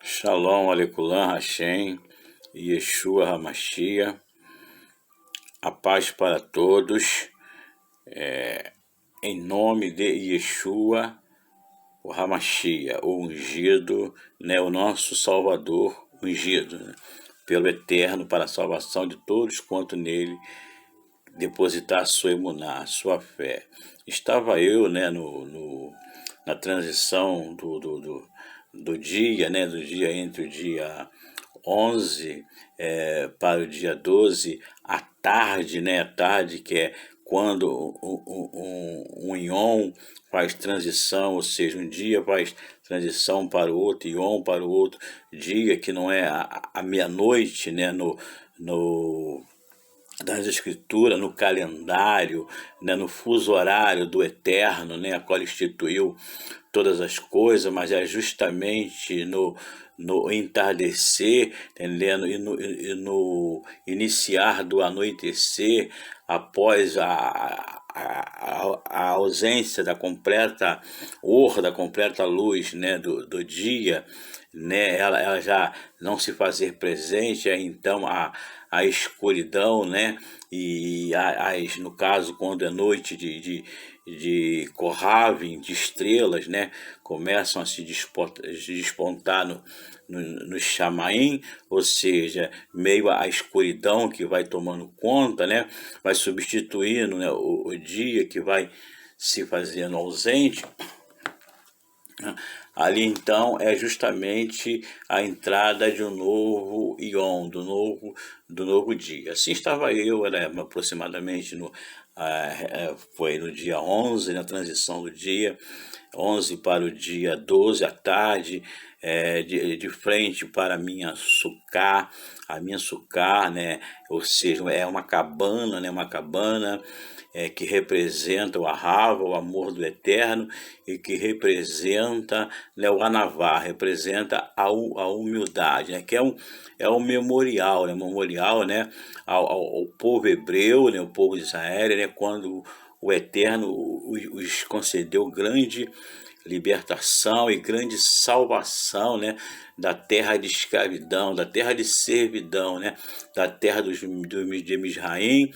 Shalom Aleikulam Hashem, Yeshua Hamashia, a paz para todos, em nome de Yeshua, o Hamashia, o ungido, o nosso Salvador ungido, pelo Eterno, para a salvação de todos quanto nele depositar sua emuná, a sua fé. Estava eu na transição do dia, do dia entre o dia 11 para o dia 12, à tarde, a tarde que é quando um Yom faz transição, ou seja, um dia faz transição para o outro, Yom para o outro dia, que não é a meia-noite, das escrituras, no calendário, no fuso horário do Eterno, a qual instituiu todas as coisas, mas é justamente no entardecer, entendendo? E no iniciar do anoitecer, após a ausência da completa da completa luz, do dia, ela já não se fazer presente, então a escuridão, e no caso, quando é noite de Kohavim, de estrelas, começam a se despontar no Shamaim, ou seja, meio à escuridão que vai tomando conta, vai substituindo, o dia que vai se fazendo ausente. Ali então é justamente a entrada de um novo Yom, do novo dia. Assim estava eu, aproximadamente foi no dia 11, na transição do dia 11 para o dia 12 à tarde, de frente para a minha sucá, ou seja, é uma cabana, que representa o Ahava, o amor do Eterno, e que representa, o Anavá, representa a humildade, que é um memorial, ao povo hebreu, o povo de Israel, quando o Eterno os concedeu grande libertação e grande salvação, da terra de escravidão, da terra de servidão, da terra de Misraim,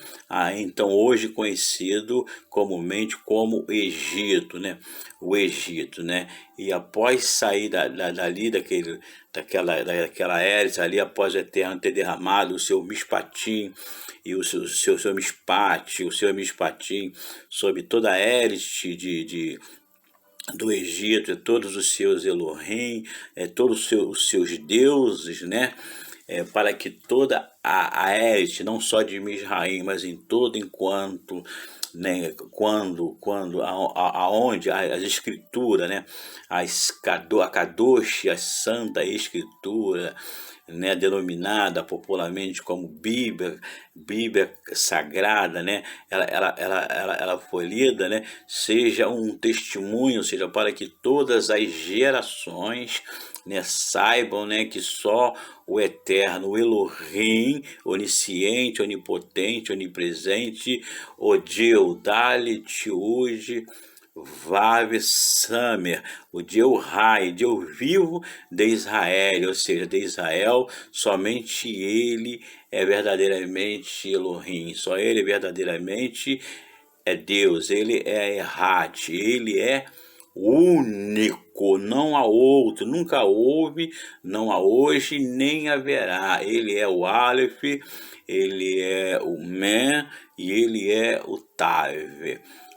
então hoje conhecido comumente como Egito, o Egito, e após sair dali, daquela hélice ali, após o Eterno ter derramado o seu mispatim e o seu mispatim sobre toda a hélice do Egito, todos os seus Elohim, todos os seus deuses, para que toda a hélice, não só de Misraim, mas em todo enquanto, aonde as escrituras, a Kadosh, a Santa Escritura, denominada popularmente como Bíblia Sagrada, ela foi lida, seja um testemunho, seja para que todas as gerações, saibam, que só o Eterno, o Elohim, onisciente, onipotente, onipresente, Odiel, Dalit, Uji, Vav Samer, o Deus Rai, Deus vivo de Israel, ou seja, de Israel, somente ele é verdadeiramente Elohim, só ele verdadeiramente é Deus, ele é Errat, ele é único, não há outro, nunca houve, não há hoje, nem haverá. Ele é o Aleph, ele é o Men e ele é o Tav.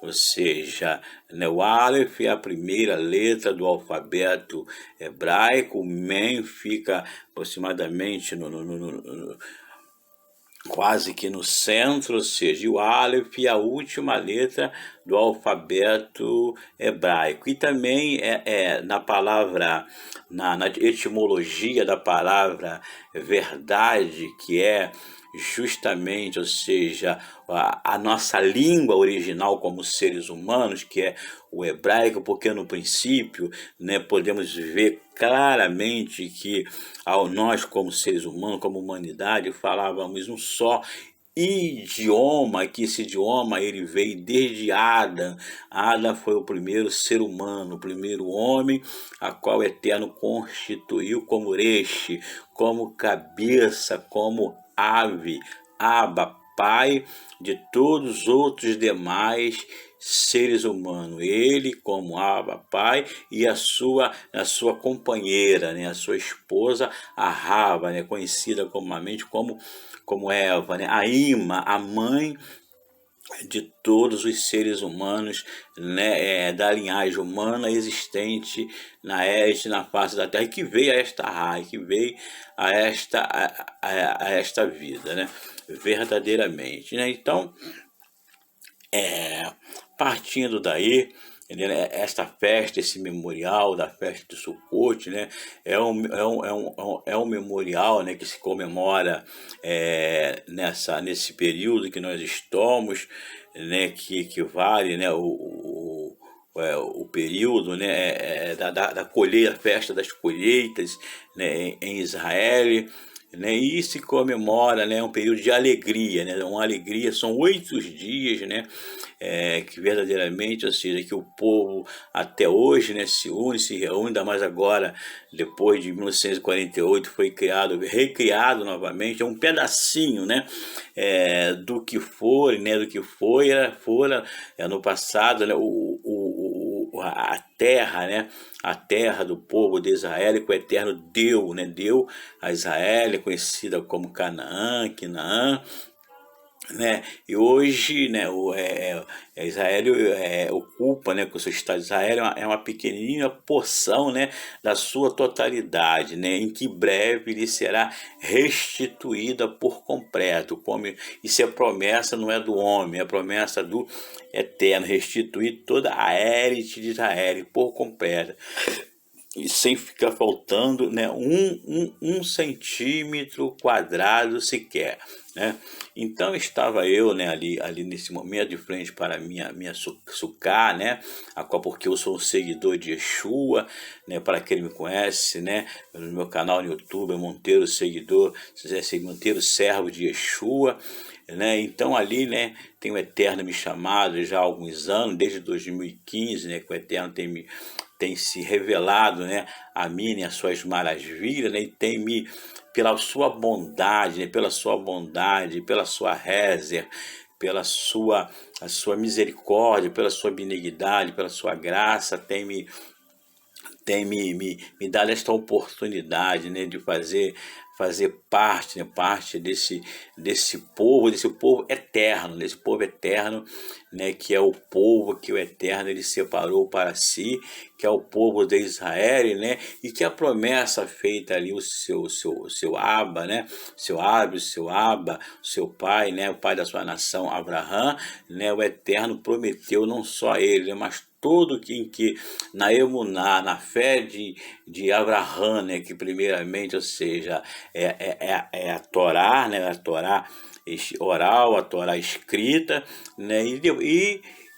Ou seja, o Aleph é a primeira letra do alfabeto hebraico, o Men fica aproximadamente quase que no centro, ou seja, o Aleph é a última letra do alfabeto hebraico. E também na palavra, na etimologia da palavra verdade, que é justamente, ou seja, a nossa língua original como seres humanos, que é o hebraico, porque no princípio, podemos ver claramente que nós como seres humanos, como humanidade, falávamos um só idioma, que esse idioma ele veio desde Adão. Adão foi o primeiro ser humano, o primeiro homem, a qual o Eterno constituiu como este, como cabeça, como ave, Abba, pai de todos os outros demais seres humanos. Ele como Abba, pai, e a sua companheira, né, a sua esposa, a Rava, né, conhecida comumente como Eva, né, a Ima, a mãe de todos os seres humanos, né, da linhagem humana existente na face da Terra, e que veio a esta raça, que veio a esta vida, né, verdadeiramente, né? Então, partindo daí, né, esta festa, esse memorial da festa de Sukkot, né, é um memorial, né, que se comemora nesse período que nós estamos, né, que equivale, né, o período, né, da colheita, a festa das colheitas, né, em Israel, né, e se comemora, né, um período de alegria, né, uma alegria, são 8 dias, né, que verdadeiramente, ou seja, que o povo até hoje, né, se reúne, ainda mais agora, depois de 1948, foi recriado novamente, é um pedacinho, né, do que foi, né, fora no passado, né, a terra, né, a terra do povo de Israel, que o Eterno deu, né, deu a Israel, conhecida como Canaã, né? E hoje, né, Israel ocupa, né, com o seu Estado de Israel é uma pequenina porção, né, da sua totalidade, né, em que breve lhe será restituída por completo. Como isso é promessa, não é do homem, é promessa do Eterno, restituir toda a élite de Israel por completo, e sem ficar faltando, né, um centímetro quadrado sequer, né? Então estava eu, né, ali nesse momento de frente para a minha sucá, né, a qual, porque eu sou um seguidor de Yeshua, né, para quem me conhece, né, no meu canal no YouTube, Monteiro Seguidor, Monteiro Servo de Yeshua, né? Então ali, né, tem o Eterno me chamado já há alguns anos, desde 2015, né, que o Eterno tem se revelado, né, a mim, né, as suas maravilhas, né, e tem me, pela sua bondade, né, pela sua reza, pela a sua misericórdia, pela sua benignidade, pela sua graça, tem me dado esta oportunidade, né, de fazer parte, né, parte desse povo eterno, né, que é o povo que o Eterno ele separou para si, que é o povo de Israel, né, e que a promessa feita ali, o seu Abba, né, seu Abba, seu pai, né, o pai da sua nação, Abraão, né, o Eterno prometeu não só ele, mas todo que na emuná, na fé de Abraão, né, que primeiramente, ou seja, é a Torá, né, a Torá oral, a Torá escrita, né,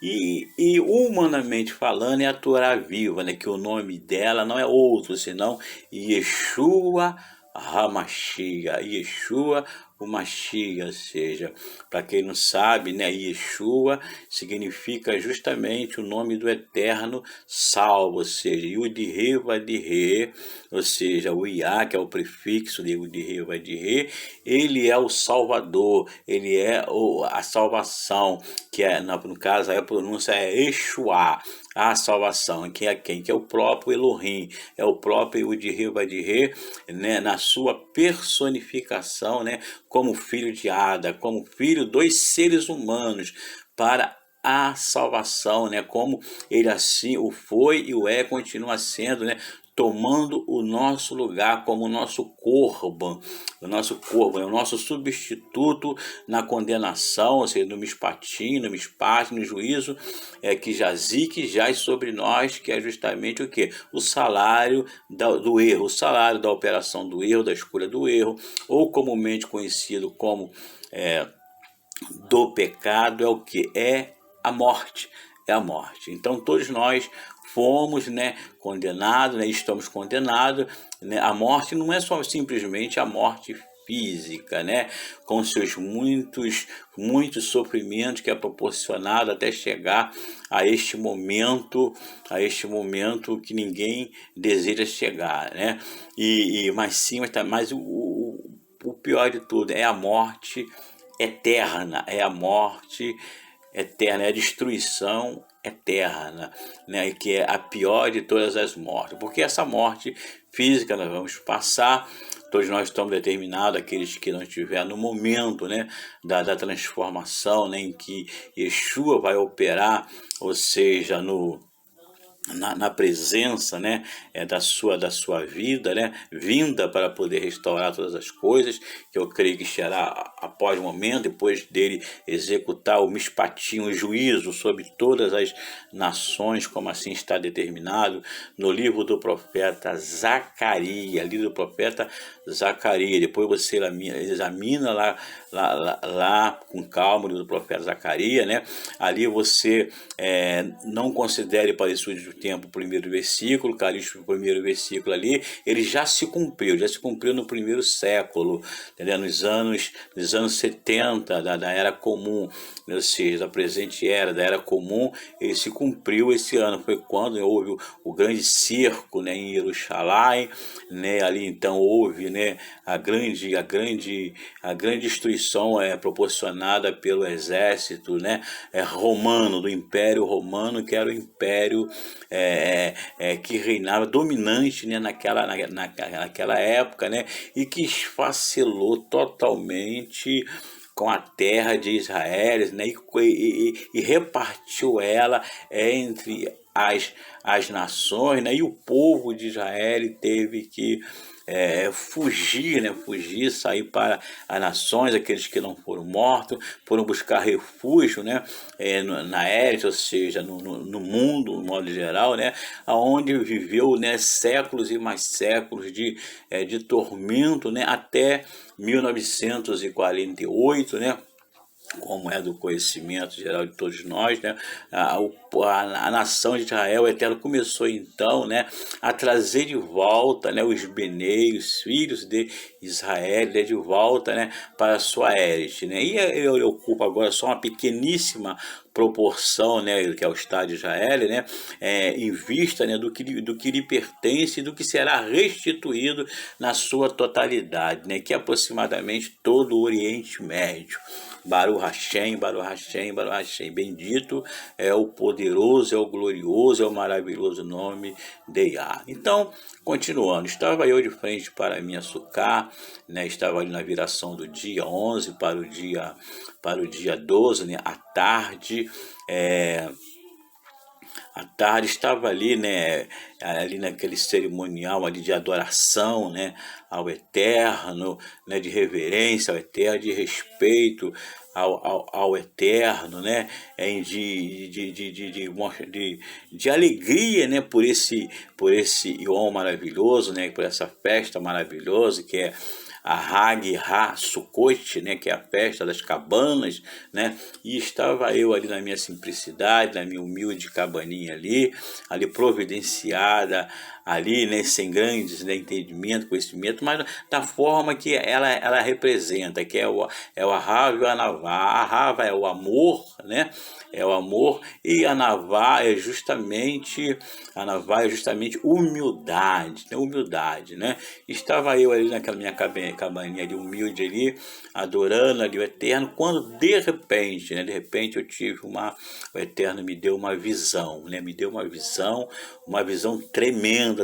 e humanamente falando é a Torá viva, né, que o nome dela não é outro senão Yeshua HaMashiach, Yeshua o Mashiach, ou seja, para quem não sabe, né, Yeshua significa justamente o nome do Eterno salvo, ou seja, Yud-He Vav-He, ou seja, o Iá, que é o prefixo de Yud-He Vav-He, ele é o Salvador, ele é a salvação, que no caso a pronúncia é Yeshua, a salvação, que é quem? Que é o próprio Elohim, é o próprio Yud-He Vav-He, né, na sua personificação, né, como filho de Ada, como filho dos seres humanos, para a salvação, né, como ele assim o foi e o continua sendo, né, tomando o nosso lugar como o nosso corban, né, o nosso substituto na condenação, ou seja, no mispatim, no juízo, que jaz sobre nós, que é justamente o que? O salário do erro, o salário da operação do erro, da escolha do erro, ou comumente conhecido como do pecado, é o que? É a morte. É a morte. Então todos nós fomos, né, condenados, né, estamos condenados, né? A morte não é só simplesmente a morte física, né? Com seus muitos sofrimentos que é proporcionado até chegar a este momento que ninguém deseja chegar, né? Mas o pior de tudo é a morte eterna, é a destruição eterna, né? E que é a pior de todas as mortes, porque essa morte física nós vamos passar. Todos nós estamos determinados, aqueles que não estiver no momento, né, da transformação, né, em que Yeshua vai operar, ou seja, na presença, né, da sua vida, né, vinda para poder restaurar todas as coisas, que eu creio que será após o momento, depois dele executar o mishpatim, o juízo sobre todas as nações, como assim está determinado no livro do profeta Zacarias, depois você examina lá com calma do profeta Zacarias, né, ali você não considere parecido do tempo o primeiro versículo, o primeiro versículo ali, ele já se cumpriu no primeiro século, entendeu? Nos anos 70 da Era Comum, ou seja, da presente era, da Era Comum, ele se cumpriu esse ano, foi quando houve o grande cerco, né, em Jerusalém, né, ali então houve, né, a grande destruição proporcionada pelo exército, né, romano, do Império Romano, que era o império que reinava dominante, né, naquela época, né, e que esfacelou totalmente com a terra de Israel, né, e repartiu ela entre as nações, né, e o povo de Israel teve que fugir, sair para as nações, aqueles que não foram mortos, foram buscar refúgio, né, na Ércia, ou seja, no mundo, no modo geral, né, onde viveu, né, séculos e mais séculos de tormento, né, até 1948, né, como é do conhecimento geral de todos nós, né? A nação de Israel, o Eterno começou então, né, a trazer de volta, né, os os filhos de Israel, né, de volta, né, para a sua hélice, né? E ele ocupa agora só uma pequeníssima proporção, né, que é o Estado de Israel, né, em vista, né, do que lhe pertence e do que será restituído na sua totalidade, né, que é aproximadamente todo o Oriente Médio. Baruch Hashem, Baruch Hashem, Baruch Hashem. Bendito é o poderoso, é o glorioso, é o maravilhoso nome de Yah. Então, continuando, estava eu de frente para a minha sucá, né, estava ali na viração do dia 11 para o dia 12, né, à tarde, estava ali, né, ali naquele cerimonial ali de adoração, né, ao Eterno, né, de reverência ao Eterno, de respeito ao Eterno, né, de alegria, né, por esse Yom maravilhoso, né, por essa festa maravilhosa que é a Hag HaSukkot, né, que é a festa das cabanas, né, e estava eu ali na minha simplicidade, na minha humilde cabaninha ali providenciada, ali, né, sem grandes, né, entendimento, conhecimento, mas da forma que ela representa, que é o Ahav e o Anavá. A Ahava é o amor, né, é o amor, e a Anavá é justamente humildade, né, humildade, né. Estava eu ali naquela minha cabaninha ali, humilde ali, adorando ali o Eterno, quando de repente eu tive o Eterno me deu uma visão, né, uma visão tremenda,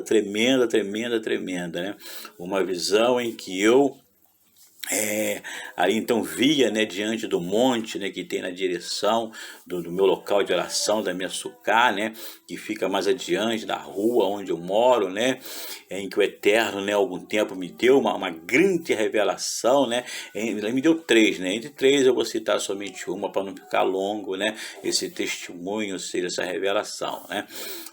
né, uma visão em que eu aí então via, né, diante do monte, né, que tem na direção do meu local de oração, da minha sucá, né, que fica mais adiante da rua onde eu moro, né, em que o Eterno, né, há algum tempo me deu uma grande revelação, né, ele me deu três, né, entre três eu vou citar somente uma para não ficar longo, né, esse testemunho, ou seja, essa revelação, né,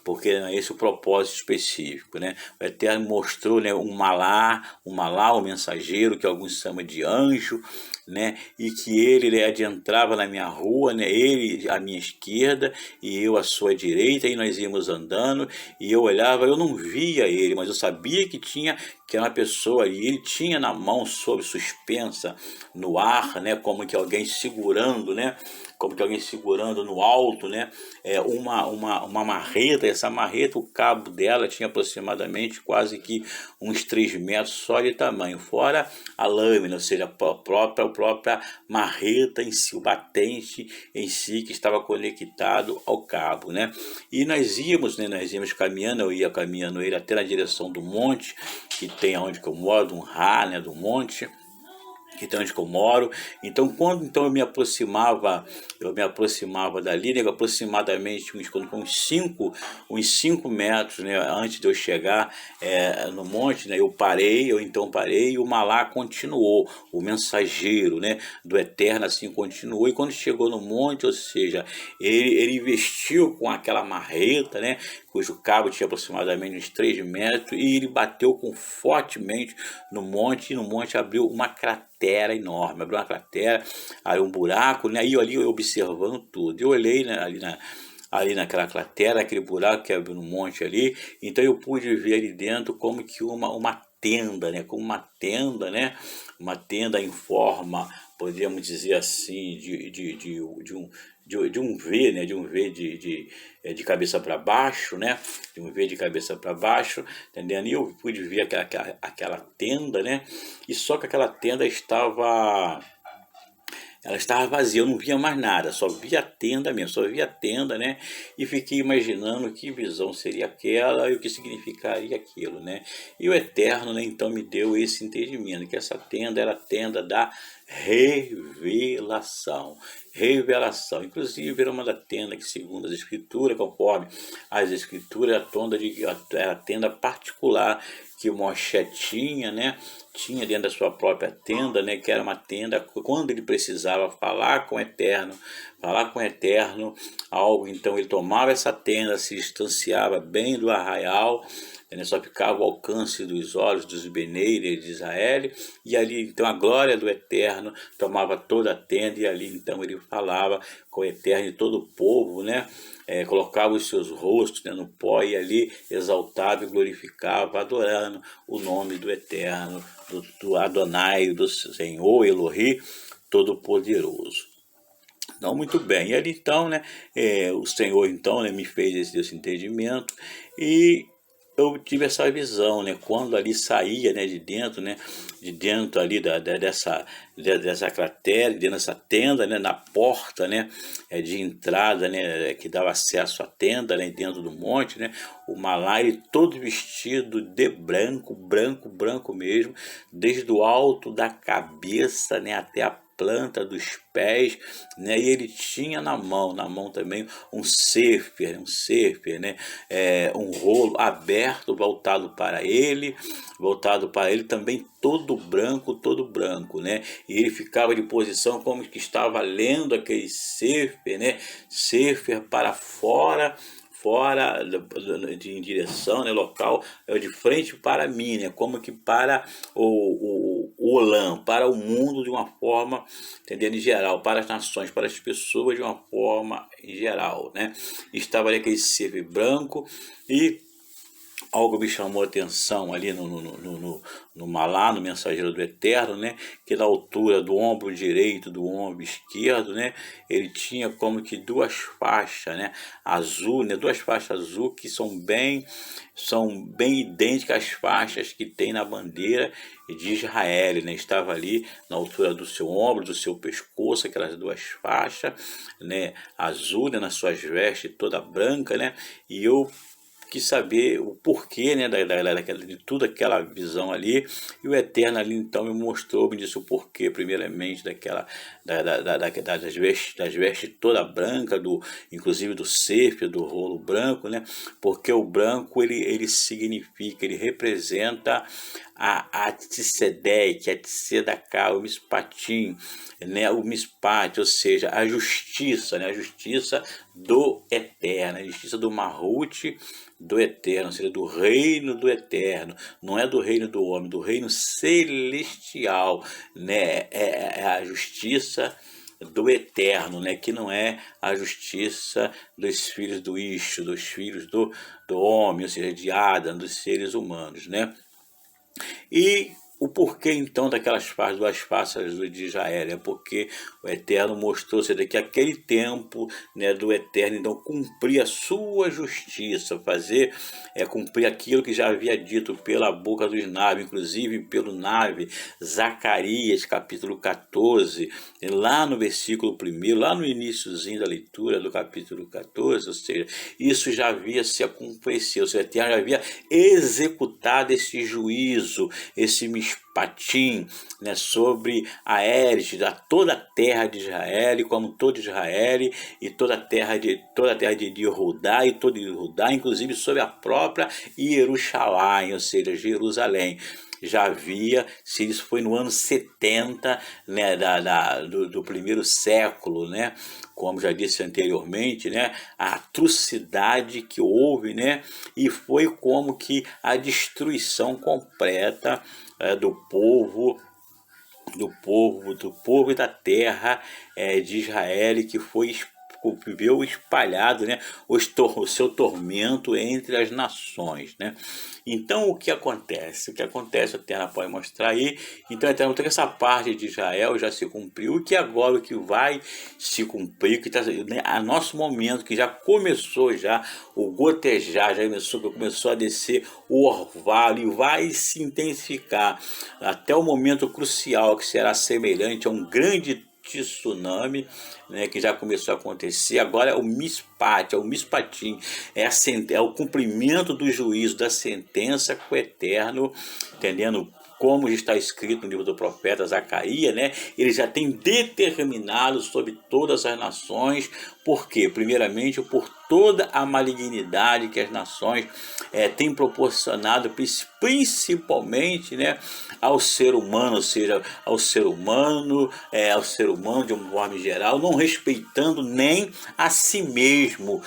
porque é esse o propósito específico, né, o Eterno mostrou, né, um malá, o mensageiro, que alguns chamam de anjo, né, e que ele adentrava na minha rua, né, ele à minha esquerda e eu à sua direita, e nós íamos andando, e eu olhava, eu não via ele, mas eu sabia que tinha que era uma pessoa, e ele tinha na mão, suspensa no ar, né, como que alguém segurando, né, como que alguém segurando no alto, né, uma marreta. Essa marreta, o cabo dela tinha aproximadamente quase que uns 3 metros só de tamanho, fora a lâmina, ou seja, a própria marreta em si, o batente em si que estava conectado ao cabo, né. E nós íamos caminhando, eu ia caminhando ele até na direção do monte, que tem onde que eu moro, do Rá, né, do monte, que tem onde que eu moro. Então, quando então eu me aproximava dali, né, aproximadamente uns 5 metros, né, antes de eu chegar no monte, né, eu então parei, e o Malá continuou, o mensageiro, né, do Eterno, assim continuou. E quando chegou no monte, ou seja, ele investiu com aquela marreta, né, cujo cabo tinha aproximadamente uns 3 metros, e ele bateu fortemente no monte, e no monte abriu uma cratera enorme, abriu uma cratera, aí um buraco, né, e ali eu observando tudo. Eu olhei, né, ali naquela cratera, aquele buraco que abriu no monte ali, então eu pude ver ali dentro como que uma tenda, né, uma tenda em forma, podríamos dizer assim, de um V, né, de um V de cabeça para baixo, né, de um V de cabeça para baixo, entendendo? E eu pude ver aquela tenda, né, e só que aquela tenda ela estava vazia, eu não via mais nada, só via a tenda mesmo, só via a tenda, né? E fiquei imaginando que visão seria aquela e o que significaria aquilo, né? E o Eterno, né, então me deu esse entendimento, que essa tenda era a tenda da revelação. Revelação. Inclusive era uma da tenda que, segundo as escrituras, conforme as escrituras, era a tenda particular que Moshe tinha, né? Tinha dentro da sua própria tenda, né? Que era uma tenda quando ele precisava falar com o Eterno, algo, então ele tomava essa tenda, se distanciava bem do arraial, né, só ficava ao alcance dos olhos dos beneiros de Israel, e ali então a glória do Eterno tomava toda a tenda, e ali então ele falava com o Eterno, e todo o povo, né, colocava os seus rostos, né, no pó, e ali exaltava e glorificava, adorando o nome do Eterno, do Adonai, do Senhor Elohi Todo-Poderoso. Não, muito bem. E ali então, né, o Senhor então, né, me fez esse entendimento, e eu tive essa visão, né, quando ali saía, né, de dentro ali dessa cratera, dentro dessa tenda, né, na porta, né, de entrada, né, que dava acesso à tenda, né, dentro do monte, né, o Malai todo vestido de branco, branco mesmo, desde o alto da cabeça, né, até a planta dos pés, né? E ele tinha na mão também um sefer, né? Um rolo aberto voltado para ele também todo branco, né? E ele ficava de posição como que estava lendo aquele sefer, né? Sefer para fora em direção, né, local, de frente para mim, né, como que para o Olam, para o mundo de uma forma, entendendo, em geral, para as nações, para as pessoas de uma forma em geral, né. Estava ali aquele ser branco, e algo me chamou a atenção ali no Malá, no mensageiro do Eterno, né? Que na altura do ombro direito, do ombro esquerdo, né? Ele tinha como que duas faixas, né? Azul, né? Duas faixas azul que são bem idênticas às faixas que tem na bandeira de Israel, né? Estava ali na altura do seu ombro, do seu pescoço, aquelas duas faixas, né? Azul, né? Nas suas vestes toda branca, né? E eu quis saber o porquê, né, de toda aquela visão ali, e o Eterno ali então me mostrou, me disse o porquê, primeiramente, das vestes toda branca, inclusive do sefer, do rolo branco, né, porque o branco ele significa, ele representa a Tsedek, a Tzedaká, o Mispatim, né, o Mispat, ou seja, a justiça, né, a justiça do Eterno, a justiça do Mahut, do Eterno, ou seja, do reino do Eterno, não é do reino do homem, do reino celestial, né? É a justiça do Eterno, né? Que não é a justiça dos filhos do Isto, dos filhos do homem, ou seja, de Adão, dos seres humanos, né? E o porquê então daquelas duas faces de Israel? É porque o Eterno mostrou-se que aquele tempo, né, do Eterno então cumprir a sua justiça, cumprir aquilo que já havia dito pela boca dos naves, inclusive pelo nave Zacarias, capítulo 14, lá no versículo 1, lá no iniciozinho da leitura do capítulo 14, ou seja, isso já havia se acontecido, o Eterno já havia executado esse juízo, esse mishpatim, né, sobre a Eres, a toda a terra de Israel, e como todo Israel e toda a terra de Judá e todo Judá, inclusive sobre a própria Jerusalém, ou seja, Jerusalém. Já havia, se isso foi no ano 70, né, do primeiro século, né, como já disse anteriormente, né, a atrocidade que houve, né, e foi como que a destruição completa do povo e da terra de Israel, que viveu espalhado, né, o seu tormento entre as nações, né? Então o que acontece? O que acontece, a Terra pode mostrar aí. Então essa parte de Israel já se cumpriu, que agora o que vai se cumprir, que está, né, a nosso momento, que já começou já o gotejar, já começou a descer o orvalho e vai se intensificar até o momento crucial, que será semelhante a um grande tsunami, né, que já começou a acontecer. Agora é o mispatim, é o cumprimento do juízo, da sentença com o Eterno, entendendo? Como está escrito no livro do profeta Zacarias, né? Ele já tem determinado sobre todas as nações. Por quê? Primeiramente, por toda a malignidade que as nações têm proporcionado, principalmente, né, ao ser humano, ou seja, ao ser humano de uma forma geral, não respeitando nem a si mesmo,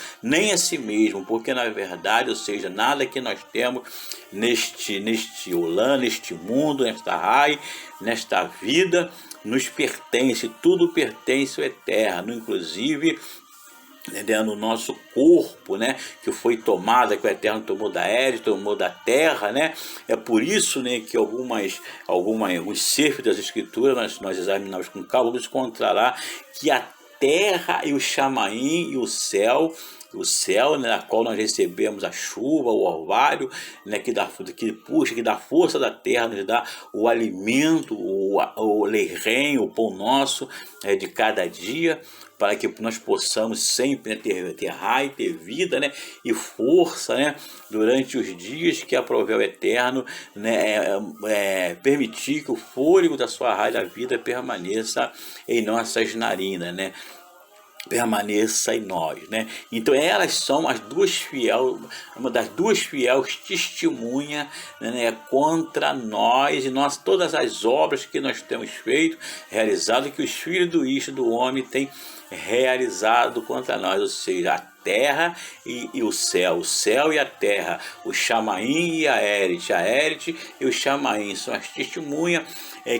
porque na verdade, ou seja, nada que nós temos neste mundo, nesta raia, nesta vida, nos pertence, tudo pertence ao Eterno, inclusive, entendendo, o nosso corpo, né, que foi tomado, que o Eterno tomou da Eres, tomou da terra, né? É por isso, né, que alguns cercos das Escrituras nós examinamos com calma, vamos encontrar lá que a terra e o chamaim e o céu, né, na qual nós recebemos a chuva, o orvalho, né, que dá força da terra, nos dá o alimento, o leirem, o pão nosso de cada dia, para que nós possamos sempre, né, ter raio, ter vida, né, e força, né, durante os dias que aprouver o Eterno, né, permitir que o fôlego da sua raia da vida permaneça em nossas narinas, né, permaneça em nós, né? Então elas são uma das duas fiéis testemunhas, né, contra nós e todas as obras que nós temos feito, realizado, que os filhos do homem têm realizado contra nós, ou seja, a terra e o céu e a terra, o chamaim e a Erit e o chamaim são as testemunhas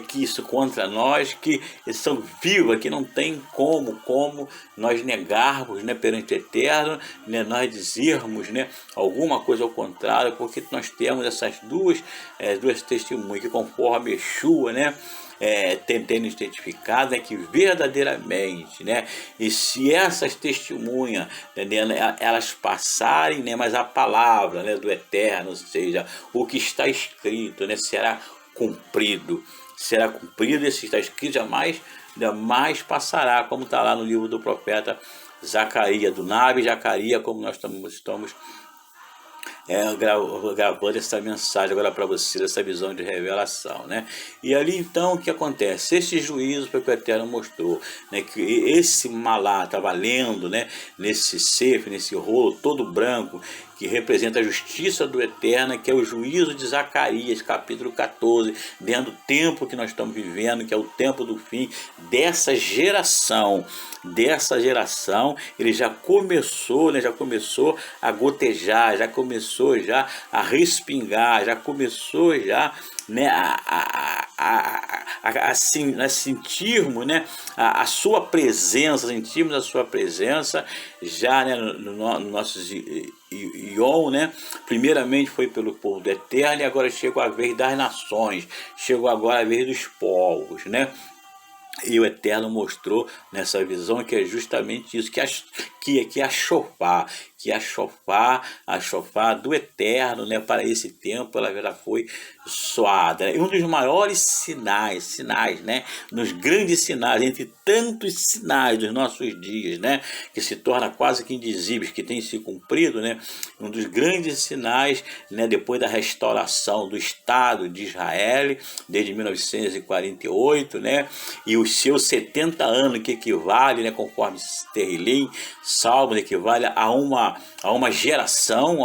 que isso contra nós, que são vivas, que não tem como nós negarmos, né, perante o Eterno, né, nós dizermos, né, alguma coisa ao contrário, porque nós temos essas duas testemunhas, que conforme Yeshua, né, tendo identificado, né, que verdadeiramente, né, e se essas testemunhas, entendendo, elas passarem, né, mas a palavra, né, do Eterno, ou seja, o que está escrito, né, será cumprido, esse está escrito, jamais passará, como está lá no livro do profeta Zacarias, do nave Zacarias, como nós estamos gravando essa mensagem agora para vocês, essa visão de revelação, né? E ali então o que acontece? Esse juízo que o Eterno mostrou, né, que esse malá estava lendo, né, nesse sefer, nesse rolo todo branco, que representa a justiça do Eterno, que é o juízo de Zacarias, capítulo 14, dentro do tempo que nós estamos vivendo, que é o tempo do fim dessa geração, ele já começou, né, a gotejar, já começou a respingar, já começou né, sentirmos, né, a sua presença, sentirmos a sua presença já, né, no nossos Ion, né? Primeiramente foi pelo povo do Eterno, e agora chegou a vez das nações, chegou agora a vez dos povos, né? E o Eterno mostrou nessa visão que é justamente isso, que a shofar, a shofar do Eterno, né, para esse tempo, ela já foi soada. Né? E um dos maiores sinais, né, nos grandes sinais, entre tantos sinais dos nossos dias, né, que se torna quase que indizíveis, que tem se cumprido, né, um dos grandes sinais, né, depois da restauração do Estado de Israel, desde 1948, né, e os seus 70 anos, que equivale, né, conforme Sterling, Salmos, equivale a uma geração,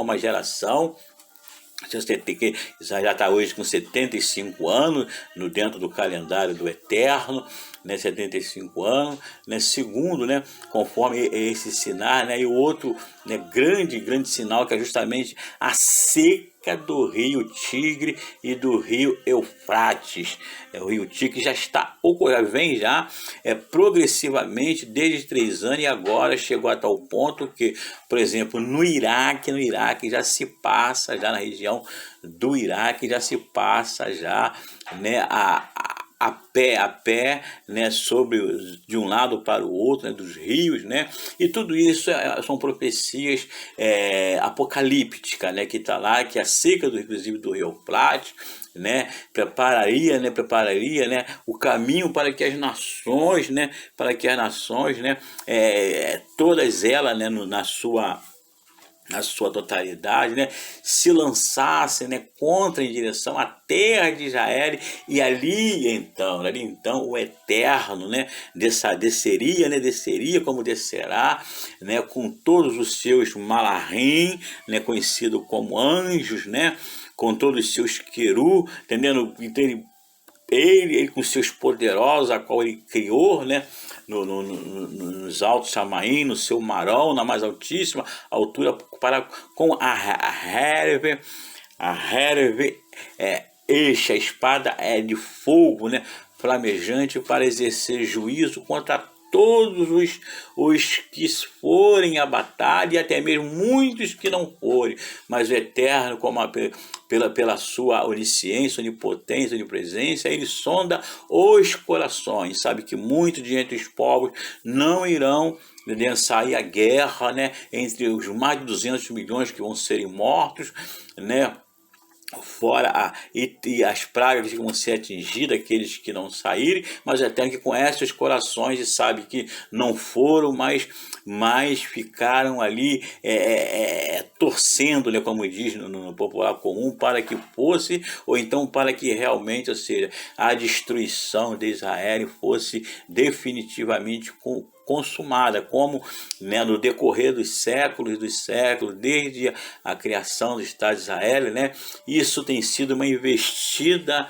que já está hoje com 75 anos, dentro do calendário do Eterno, né, 75 anos, né, segundo, né, conforme esse sinal, né, e o outro, né, grande sinal, que é justamente a seca do rio Tigre e do rio Eufrates. O rio Tigre já está ocorrendo, vem já progressivamente desde 3 anos, e agora chegou a tal ponto que, por exemplo, no Iraque já se passa, já na região do Iraque já se passa já, né, a pé, né, de um lado para o outro, né, dos rios, né, e tudo isso são profecias apocalípticas, né, que está lá, que a seca inclusive do rio Eufrates, né, prepararia, né, o caminho para que as nações, né, todas elas, né, na sua totalidade, né, se lançassem, né, em direção à terra de Israel, e ali então o Eterno, né, desceria como descerá, né, com todos os seus malahim, né, conhecido como anjos, né, com todos os seus queru, entendendo? Então ele com seus poderosos, a qual ele criou, né, nos altos Chamaim, no seu Marão, na mais altíssima altura, com a Herve, a espada de fogo, né, flamejante, para exercer juízo contra todos os que forem à batalha, e até mesmo muitos que não forem, mas o Eterno, pela sua onisciência, onipotência, onipresença, ele sonda os corações, sabe que muitos de entre os povos não irão sair a guerra, né, entre os mais de 200 milhões que vão serem mortos, né, fora e as pragas que vão ser atingidas, aqueles que não saírem, mas o Eterno que conhece os corações e sabe que não foram, mas ficaram ali torcendo, né, como diz no popular comum, para que fosse, ou então para que realmente, ou seja, a destruição de Israel fosse definitivamente consumada, como, né, no decorrer dos séculos, desde a criação do Estado de Israel, né, isso tem sido uma investida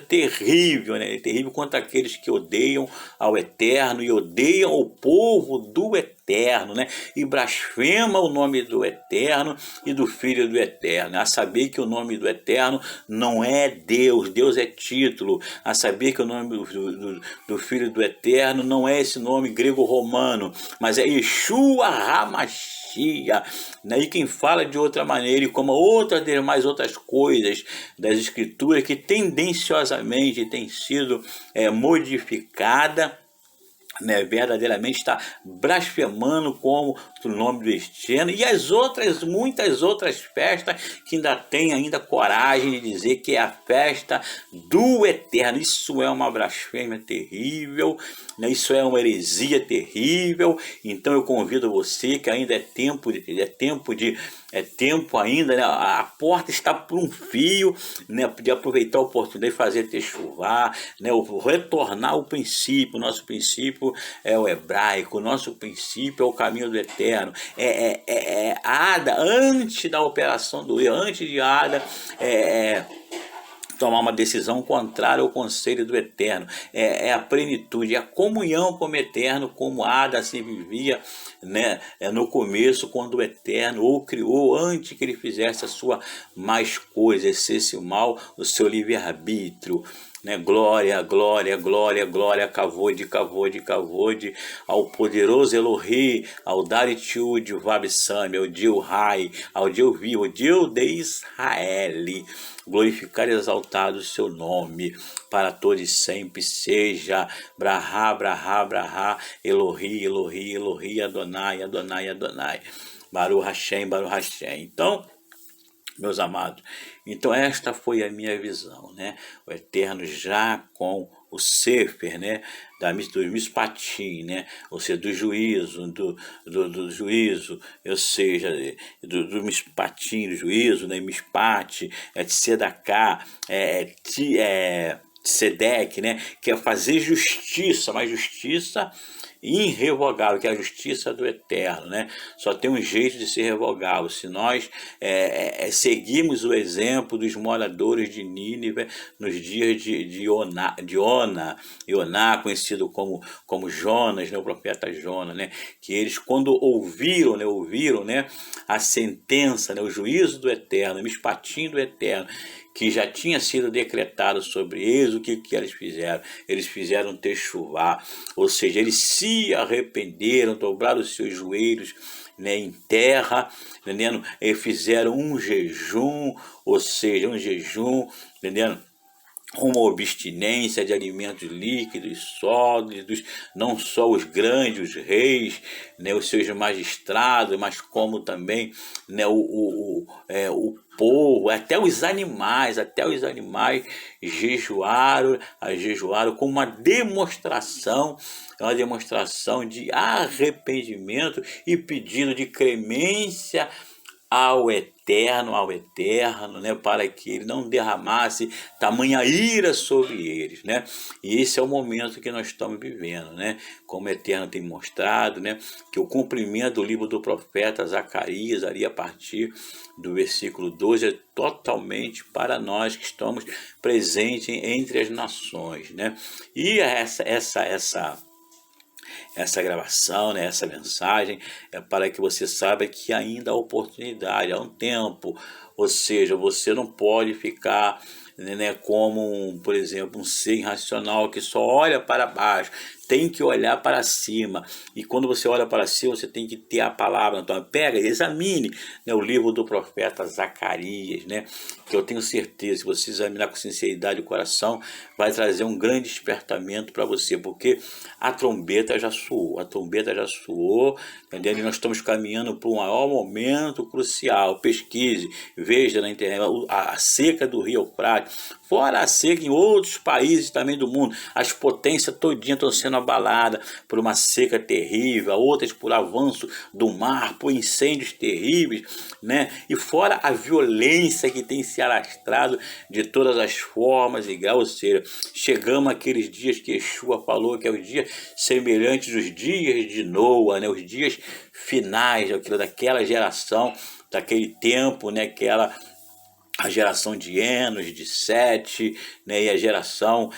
terrível, né, terrível contra aqueles que odeiam ao Eterno e odeiam o povo do Eterno, né, e blasfema o nome do Eterno e do Filho do Eterno, a saber que o nome do Eterno não é Deus, Deus é título, a saber que o nome do Filho do Eterno não é esse nome grego-romano, mas é Yeshua HaMashiach, né? E quem fala de outra maneira, e como outras coisas das Escrituras que tendenciosamente tem sido modificada, né, verdadeiramente está blasfemando como o nome do Eterno, e muitas outras festas que ainda tem coragem de dizer que é a festa do Eterno. Isso é uma blasfêmia terrível, né? Isso é uma heresia terrível. Então eu convido você, que ainda é tempo ainda, né? A porta está por um fio, né, de aproveitar a oportunidade de fazer techuvá, né, retornar ao princípio. O nosso princípio é o hebraico, o nosso princípio é o caminho do Eterno. Ada, antes da operação do erro, antes de Ada tomar uma decisão contrária ao conselho do Eterno, a plenitude, a comunhão com o Eterno, como Ada se vivia, né, no começo, quando o Eterno o criou, antes que ele fizesse a sua mais coisa, esse mal, o seu livre-arbítrio. né? Glória, glória, glória, glória, kavod, kavod, kavod, ao poderoso Elohi, ao Daritiud, Vabsami, ao Dio Rai, ao Dio Vivo, ao Dio de Israel. Glorificar e exaltado o seu nome, para todos e sempre seja. Brahá, Brahá, Brahá, Elohi, Elohi, Elohi, Adonai, Adonai, Adonai. Baruch Hashem, Baruch Hashem. Então, meus amados, então esta foi a minha visão, né? O Eterno já com o Sefer, né? Do Mishpatim, né? Ou seja, do juízo, do juízo, ou seja, do Mishpatim, do juízo, né? Mishpat, Tzedaká, Tzedek, né? Que é fazer justiça, mas justiça irrevogável, que é a justiça do Eterno, né? Só tem um jeito de ser revogável, se nós seguirmos o exemplo dos moradores de Nínive nos dias de Ioná, conhecido como Jonas, né? O profeta Jonas, né? Que eles, quando ouviram, né? A sentença, né? O juízo do Eterno, o mishpatim do Eterno, que já tinha sido decretado sobre eles, o que eles fizeram? Eles fizeram techuvá, ou seja, eles se arrependeram, dobraram os seus joelhos, né, em terra, entendendo? E fizeram um jejum, ou seja, entendendo? Uma abstinência de alimentos líquidos, sólidos, não só os grandes, os reis, né, os seus magistrados, mas como também, né, o povo, até os animais jejuaram como uma demonstração de arrependimento e pedido de clemência ao Eterno, né, para que ele não derramasse tamanha ira sobre eles, né? E esse é o momento que nós estamos vivendo, né? Como o Eterno tem mostrado, né, que o cumprimento do livro do profeta Zacarias, ali a partir do versículo 12, é totalmente para nós que estamos presentes entre as nações, né? E essa gravação, né, essa mensagem é para que você saiba que ainda há oportunidade, há um tempo, ou seja, você não pode ficar, né, como, por exemplo, um ser irracional que só olha para baixo, tem que olhar para cima, e quando você olha para cima, você tem que ter a palavra. Então pega e examine, né, o livro do profeta Zacarias, né, que eu tenho certeza, se você examinar com sinceridade o coração, vai trazer um grande despertamento para você, porque a trombeta já soou, entendeu? E nós estamos caminhando para um maior momento crucial. Pesquise, veja na internet a seca do Rio Eufrates, fora a seca em outros países também do mundo. As potências todinhas estão sendo abaladas por uma seca terrível, outras por avanço do mar, por incêndios terríveis, né? E fora a violência que tem se alastrado de todas as formas e graus, ou seja, chegamos àqueles dias que Yeshua falou que é os dias semelhantes aos dias de Noa, né? Os dias finais daquela geração, daquele tempo, né? A geração de Enos, de Sete, né, e a geração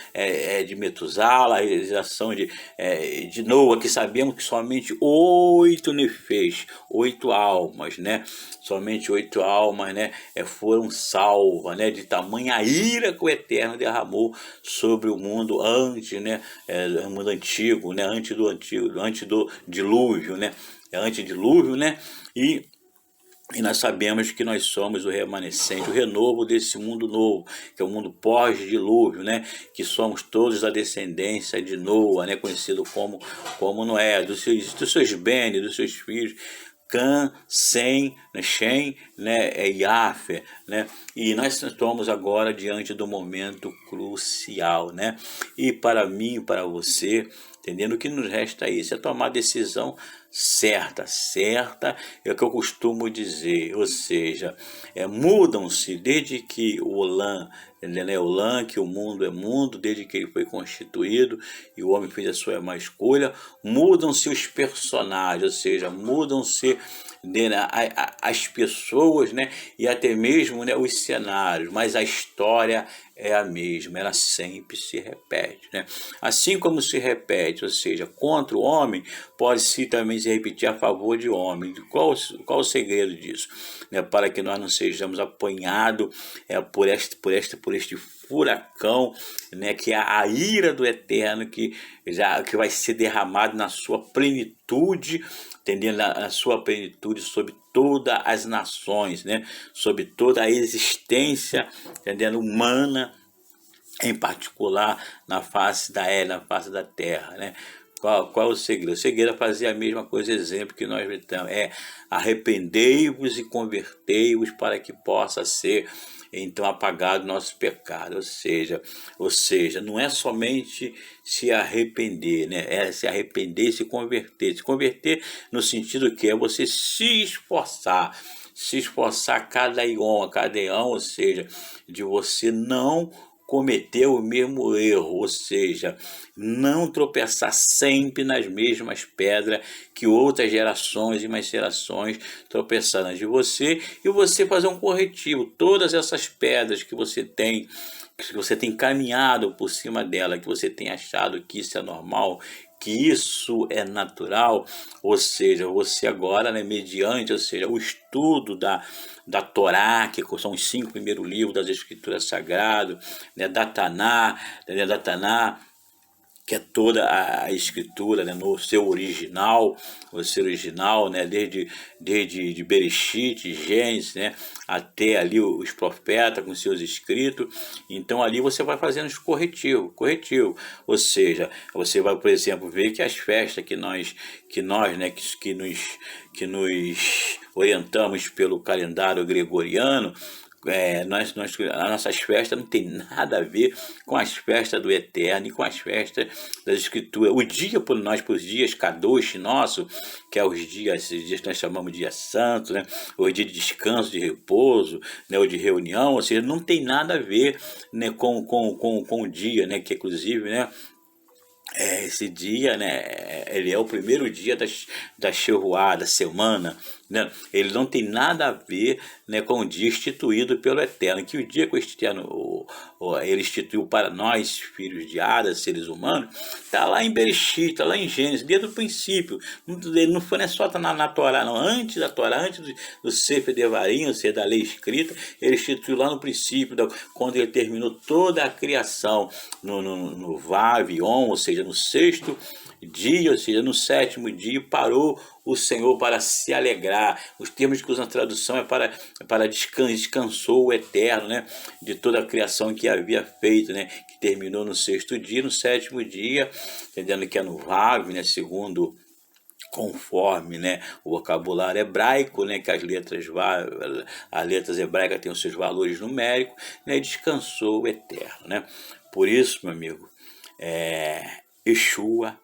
de Metusala, a geração de Noa, que sabemos que somente 8 nefês, 8 almas, né, somente 8 almas, né, foram salvas, né, de tamanha ira que o Eterno derramou sobre o mundo antes, né, o mundo antigo, né, antes do dilúvio, né, e nós sabemos que nós somos o remanescente, o renovo desse mundo novo, que é o mundo pós-dilúvio, né? Que somos todos da descendência de Noa, né? Conhecido como Noé, dos seus bens, dos seus filhos, Cã, Sem, Shem, né? Yafé, né? E nós estamos agora diante do momento crucial, né? E para mim, para você, entendendo, o que nos resta isso é tomar decisão certa, é o que eu costumo dizer, ou seja, mudam-se desde que o Olam, que o mundo é mundo, desde que ele foi constituído e o homem fez a sua má escolha, mudam-se os personagens, ou seja, mudam-se as pessoas, né, e até mesmo, né, os cenários, mas a história é a mesma, ela sempre se repete, né? Assim como se repete, ou seja, contra o homem, pode-se também se repetir a favor de homem. Qual o segredo disso? Né, para que nós não sejamos apanhados por este furacão, né, que é a ira do Eterno, que vai ser derramado na sua plenitude, entendendo? Na sua plenitude sobre todas as nações, né, sobre toda a existência, entendendo? Humana, em particular na face da terra, né? Qual é o segredo? O segredo é fazer a mesma coisa, exemplo que nós gritamos, arrependei-vos e convertei-vos para que possa ser então apagado nosso pecado, ou seja, não é somente se arrepender, né? É se arrepender e se converter no sentido que é você se esforçar cada ion, ou seja, de você não cometer o mesmo erro, ou seja, não tropeçar sempre nas mesmas pedras que outras gerações e mais gerações tropeçaram antes de você, e você fazer um corretivo. Todas essas pedras que você tem caminhado por cima dela, que você tem achado que isso é normal, que isso é natural, ou seja, você agora, né, mediante, ou seja, o estudo da Torá, que são os 5 primeiros livros das Escrituras Sagradas, né, da Taná, que é toda a escritura, né, no seu original, né, desde de Bereshit, Gênesis, né, até ali os profetas com seus escritos. Então ali você vai fazendo os corretivo, ou seja, você vai, por exemplo, ver que as festas que nós né, que nos orientamos pelo calendário gregoriano, as nossas festas não tem nada a ver com as festas do Eterno e com as festas das Escrituras. O dia por os dias Kadosh nosso, que é esses dias que nós chamamos de dia santo, né? Os dias de descanso, de repouso, né? Ou de reunião, ou seja, não tem nada a ver, né, com o dia, né? Que inclusive, né, esse dia, né, ele é o primeiro dia da Shevuah, da semana, né? Ele não tem nada a ver, né, com o dia instituído pelo Eterno, que o dia que o Eterno ele instituiu para nós, filhos de Ada, seres humanos, está lá em Bereshit, está lá em Gênesis, desde o princípio. Ele não foi, né, só na Torá, não. Antes da Torá, antes do Sefer Devarim, ou seja, da lei escrita, ele instituiu lá no princípio, quando ele terminou toda a criação no Vav, Yom, ou seja, no 6º dia, ou seja, no 7º dia, parou o Senhor para se alegrar. Os termos que usam na tradução é para descansou o Eterno, né, de toda a criação que havia feito, né, que terminou no 6º dia, no 7º dia, entendendo que é no Vav, né, segundo conforme, né, o vocabulário hebraico, né, que as letras hebraicas têm os seus valores numéricos, né, descansou o Eterno, né? Por isso, meu amigo, Yeshua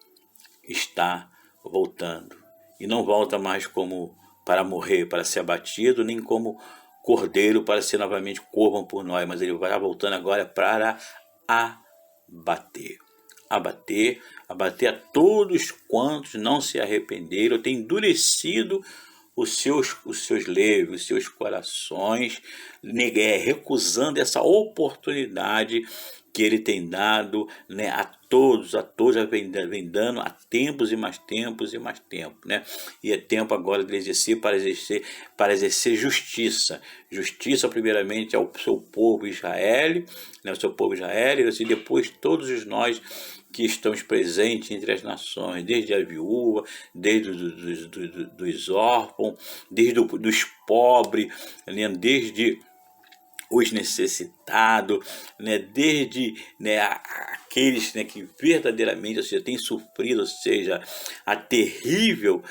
está voltando, e não volta mais como para morrer, para ser abatido, nem como cordeiro para ser novamente corban por nós, mas ele vai voltando agora para abater a todos quantos não se arrependeram, tem endurecido os seus leves, os seus corações, recusando essa oportunidade que ele tem dado, né, a todos, vem dando há tempos e mais tempos, né? E é tempo agora de exercer para exercer justiça primeiramente ao seu povo Israel, né, o seu povo Israel, e assim, depois todos nós que estamos presentes entre as nações, desde a viúva, desde dos órfãos, desde dos pobres, né, desde os necessitados, né, desde, né, aqueles, né, que verdadeiramente, ou seja, têm sofrido, ou seja, a terrível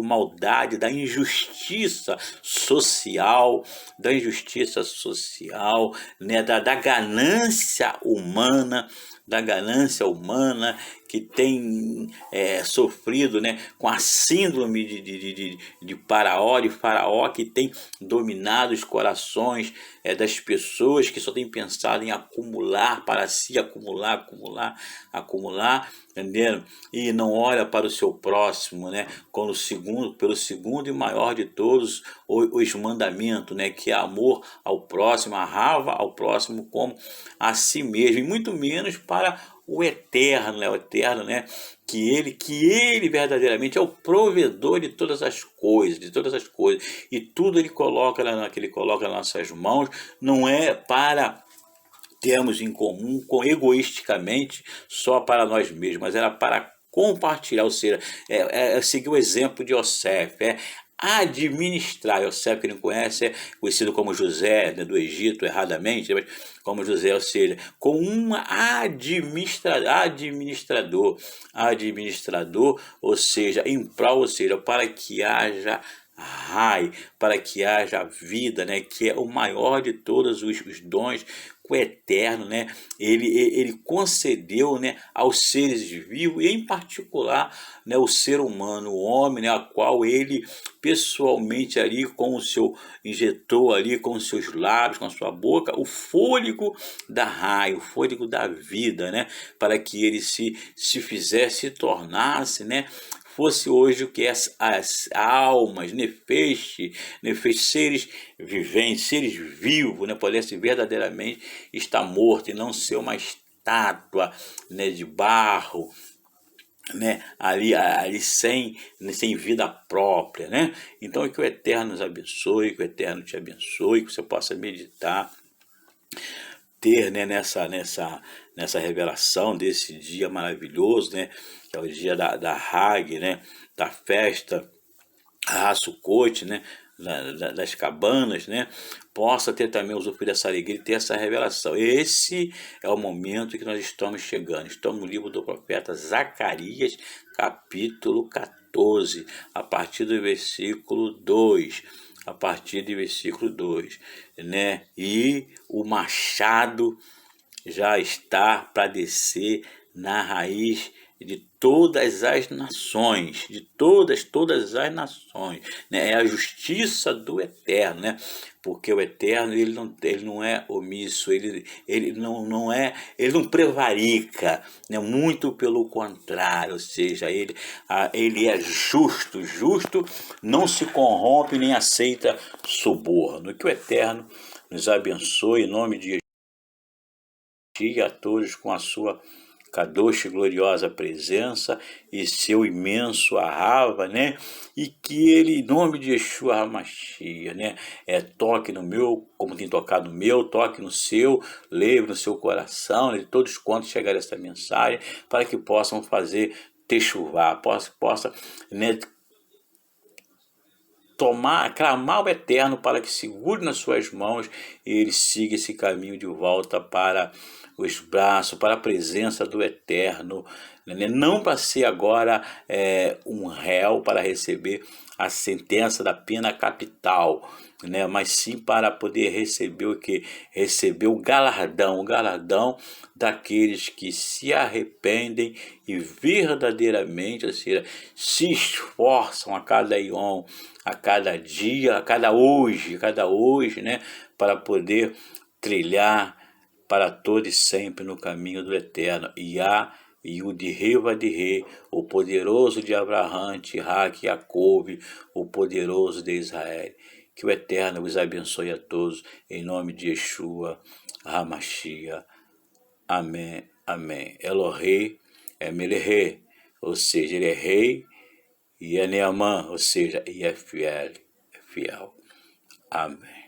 maldade da injustiça social, né, da ganância humana, que tem sofrido, né, com a síndrome de Faraó, que tem dominado os corações das pessoas, que só tem pensado em acumular para si, acumular, entendendo? E não olha para o seu próximo, né, pelo segundo e maior de todos os mandamentos, né, que é amor ao próximo, amava ao próximo como a si mesmo, e muito menos para o eterno, né, que ele verdadeiramente é o provedor de todas as coisas, e tudo ele coloca nas nossas mãos, não é para termos em comum, egoisticamente, só para nós mesmos, mas era para compartilhar, ou seja, seguir o exemplo de Yosef, administrar. Yosef, que não conhece, é conhecido como José, né, do Egito, erradamente, mas como José, ou seja, com um administrador, ou seja, em prol, ou seja, para que haja para que haja vida, né, que é o maior de todos os dons, o eterno, né, ele concedeu, né, aos seres vivos, e em particular, né, o ser humano, o homem, né, a qual ele pessoalmente ali injetou ali com os seus lábios, com a sua boca, o fôlego o fôlego da vida, né, para que ele se tornasse, né, fosse hoje o que as almas, seres viventes, seres vivos, né, pudesse verdadeiramente estar morto e não ser uma estátua, né, de barro, né, ali sem vida própria, né? Então que o Eterno nos abençoe, que o Eterno te abençoe, que você possa meditar, ter, né, nessa revelação desse dia maravilhoso, né, que é o dia da Hag, né, da festa Sukkot, né, das cabanas, né, possa ter também usufruir dessa alegria e ter essa revelação. Esse é o momento que nós estamos chegando. Estamos no livro do profeta Zacarias, capítulo 14, a partir do versículo 2. Né? E o machado já está para descer na raiz de todas as nações, né? É a justiça do Eterno, né? Porque o Eterno ele não é omisso, ele não prevarica, né? Muito pelo contrário, ou seja, ele é justo, não se corrompe nem aceita suborno. Que o Eterno nos abençoe em nome de Jesus, a todos com a sua Kadosh, gloriosa presença e seu imenso arrava, né? E que ele, em nome de Yeshua HaMashiach, né? Toque no meu, como tem tocado no meu, toque no seu, leve no seu coração, né? De todos quantos chegar essa mensagem, para que possam fazer techuvá, possa, né, clamar ao Eterno para que segure nas suas mãos e ele siga esse caminho de volta para os braços, para a presença do Eterno, né? Não para ser agora um réu para receber a sentença da pena capital, né? Mas sim para poder receber o que? Receber o galardão daqueles que se arrependem e verdadeiramente, ou seja, se esforçam a cada iom, a cada dia, a cada hoje, né, para poder trilhar para todo e sempre no caminho do Eterno. E o de Rei, o poderoso de Abraão, Isaac e Jacob, o poderoso de Israel. Que o Eterno vos abençoe a todos, em nome de Yeshua HaMashiach. Amém, amém. Elohei é Melech, ou seja, ele é rei, e é Neamã, ou seja, e é fiel. Amém.